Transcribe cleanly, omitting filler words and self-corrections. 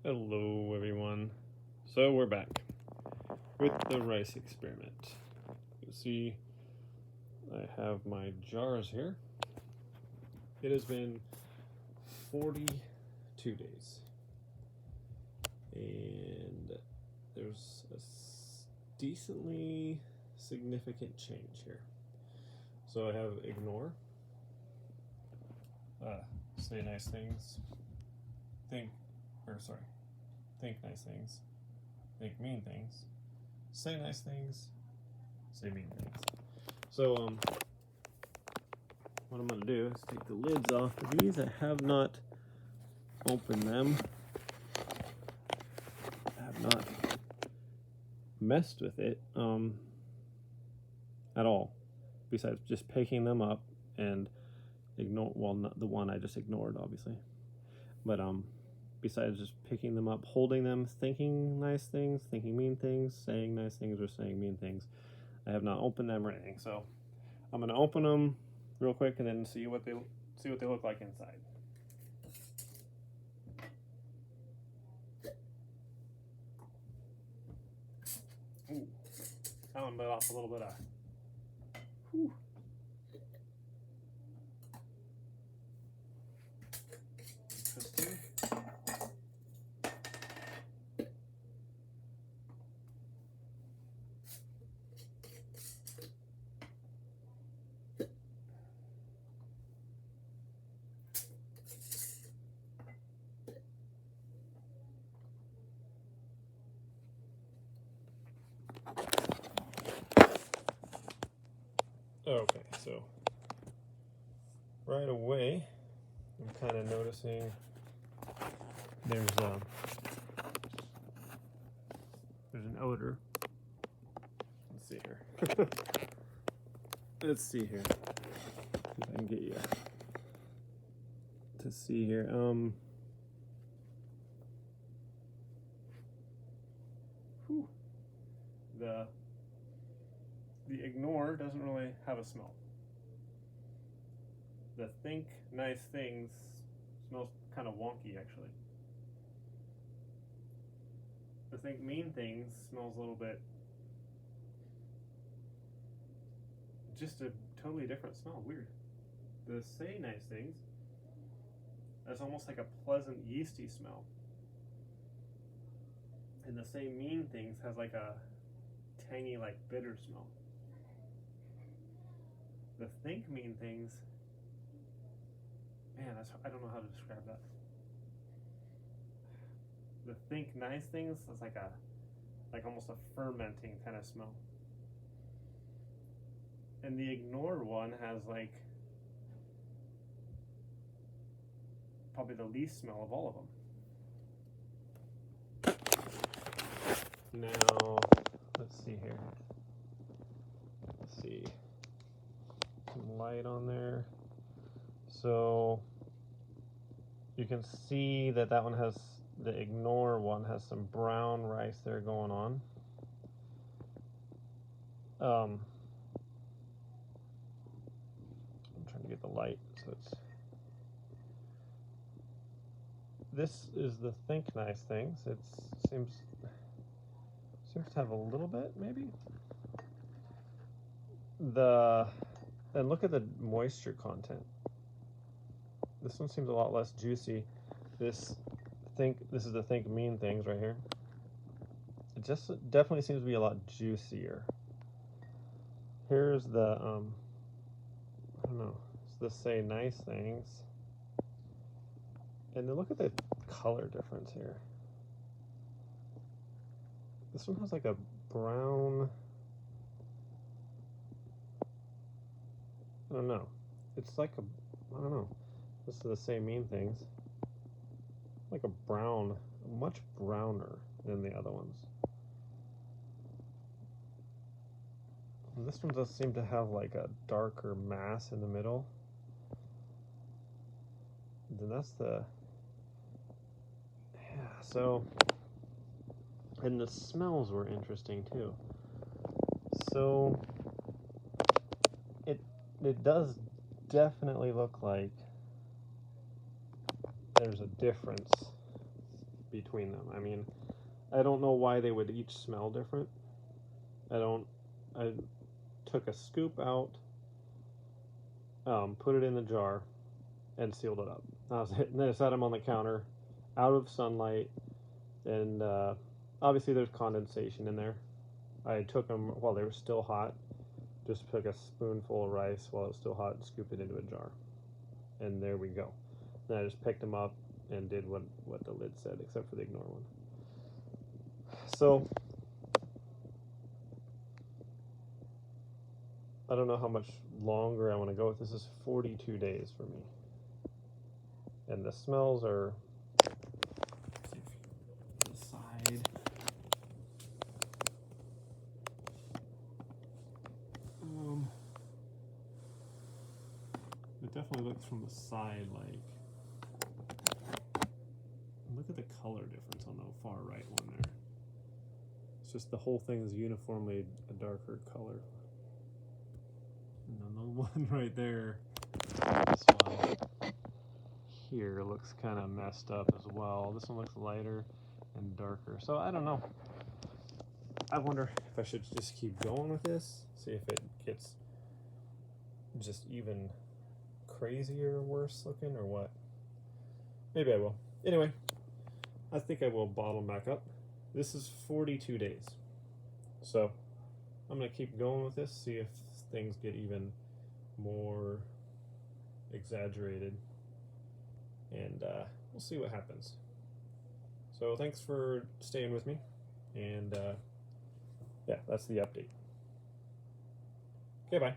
Hello, everyone. So we're back with the rice experiment. You see, I have my jars here. It has been 42 days, and there's a decently significant change here. So I have ignore, say nice things, think nice things, think mean things, say nice things, say mean things. So, what I'm going to do is take the lids off of these. I have not opened them. I have not messed with it at all, besides just picking them up and not the one I just ignored, obviously. But besides just picking them up, holding them, thinking nice things, thinking mean things, saying nice things, or saying mean things, I have not opened them or anything. So I'm going to open them real quick and then see what they look like inside. Ooh, that one let off a little bit of. Whew. Interesting. Okay, so right away, I'm kind of noticing there's an odor. Let's see here. Let's see here. See if I can get you to see here. Whew. The ignore doesn't really have a smell. The think nice things smells kind of wonky, actually. The think mean things smells a little bit, just a totally different smell. Weird. The say nice things, that's almost like a pleasant yeasty smell. And the say mean things has like a tangy, like bitter smell. The think mean things, man, I don't know how to describe that. The think nice things is like almost a fermenting kind of smell. And the ignore one has like probably the least smell of all of them. Now, let's see here. Let's see. Some light on there. So you can see that one has, the ignore one has some brown rice there going on. I'm trying to get the light so it's. This is the think nice things. It seems to have a little bit, maybe. And look at the moisture content. This one seems a lot less juicy. This is the think mean things right here. It just definitely seems to be a lot juicier. Here's the I don't know, it's the say nice things. And then look at the color difference here. This one has like a brown, I don't know. It's like I don't know. This is the say mean things. Like a brown, much browner than the other ones. And this one does seem to have like a darker mass in the middle. And then that's the, yeah, so, and the smells were interesting too. So it does definitely look like there's a difference between them. I mean, I don't know why they would each smell different. I took a scoop out, put it in the jar, and sealed it up. That was it. And then I set them on the counter, out of sunlight, and obviously there's condensation in there. I took them while they were still hot. Just took a spoonful of rice while it was still hot and scooped it into a jar. And there we go. Then I just picked them up and did what the lid said, except for the ignore one. So I don't know how much longer I want to go with this. This is 42 days for me. And the smells are, the side. It definitely looks from the side like, look at the color difference on the far right one there. It's just the whole thing is uniformly a darker color. And then the one right there, this one here looks kind of messed up as well. This one looks lighter and darker. So I don't know. I wonder if I should just keep going with this, see if it gets just even crazier, worse looking, or what. Maybe I will. Anyway, I think I will bottle back up. This is 42 days. So I'm going to keep going with this, see if things get even more exaggerated, and we'll see what happens. So thanks for staying with me, and yeah, that's the update. Okay, bye.